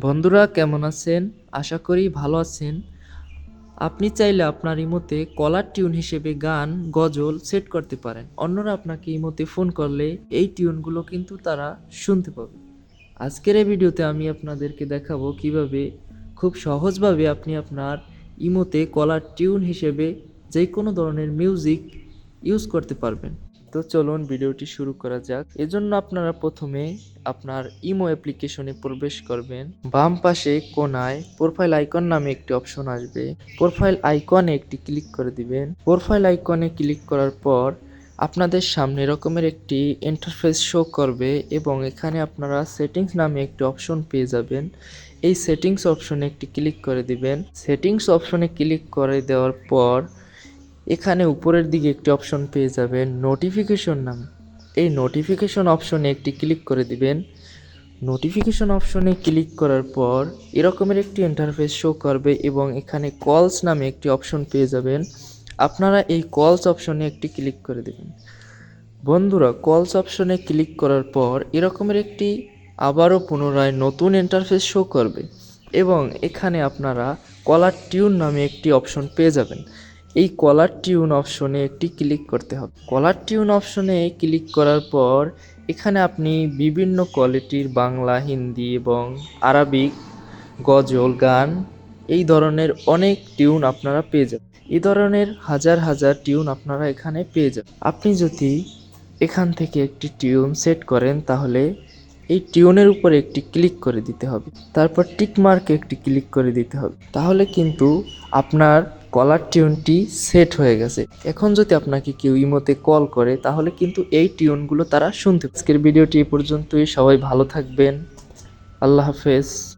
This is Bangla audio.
বন্ধুরা কেমন আছেন? আশা করি ভালো আছেন। আপনি চাইলে আপনার ইমোতে কলার টিউন হিসেবে গান, গজল সেট করতে পারেন। অন্যরা আপনাকে ইমোতে ফোন করলে এই টিউনগুলো কিন্তু তারা শুনতে পাবে। আজকের এই ভিডিওতে আমি আপনাদেরকে দেখাবো কিভাবে খুব সহজভাবে আপনি আপনার ইমোতে কলার টিউন হিসেবে যে কোনো ধরনের মিউজিক ইউজ করতে পারবেন। তো চলুন ভিডিওটি শুরু করা যাক। এজন্য আপনারা প্রথমে আপনার ইমো অ্যাপ্লিকেশনে প্রবেশ করবেন। বাম পাশে কোণায় প্রোফাইল আইকন নামে একটি অপশন আসবে। প্রোফাইল আইকনে একটি ক্লিক করে দিবেন। প্রোফাইল আইকনে ক্লিক করার পর আপনাদের সামনে এরকমের একটি ইন্টারফেস শো করবে এবং এখানে আপনারা সেটিংস নামে একটি অপশন পেয়ে যাবেন। এই সেটিংস অপশনে একটি ক্লিক করে দিবেন। সেটিংস অপশনে ক্লিক করে দেওয়ার পর এখানে উপরের দিকে একটি অপশন পেয়ে যাবেন নোটিফিকেশন নামে। এই নোটিফিকেশন অপশনে একটি ক্লিক করে দিবেন। নোটিফিকেশন অপশনে ক্লিক করার পর এরকমের একটি ইন্টারফেস শো করবে এবং এখানে কলস নামে একটি অপশন পেয়ে যাবেন। আপনারা এই কলস অপশনে একটি ক্লিক করে দেবেন। বন্ধুরা, কলস অপশনে ক্লিক করার পর এরকমের একটি আবারও পুনরায় নতুন ইন্টারফেস শো করবে এবং এখানে আপনারা কলার টিউন নামে একটি অপশন পেয়ে যাবেন। এই কলার টিউন অপশনে একটি ক্লিক করতে হবে। কলার টিউন অপশনে ক্লিক করার পর এখানে আপনি বিভিন্ন কোয়ালিটির বাংলা, হিন্দি এবং আরবিক গজল গান এই ধরনের অনেক টিউন আপনারা পেয়ে যাবেন। এই ধরনের হাজার হাজার টিউন আপনারা এখানে পেয়ে যাবেন। আপনি যদি এখান থেকে একটি টিউন সেট করেন তাহলে এই টিউনের উপরে একটি ক্লিক করে দিতে হবে। তারপর টিক মার্কে একটি ক্লিক করে দিতে হবে। তাহলে কিন্তু আপনার কলার টিউনটি সেট হয়ে গেছে। এখন যদি আপনাকে কেউ ইমোতে কল করে তাহলে কিন্তু এই টিউনগুলো তারা শুনতে পাবে। আজকের ভিডিওটি এই পর্যন্তই। সবাই ভালো থাকবেন। আল্লাহ হাফেজ।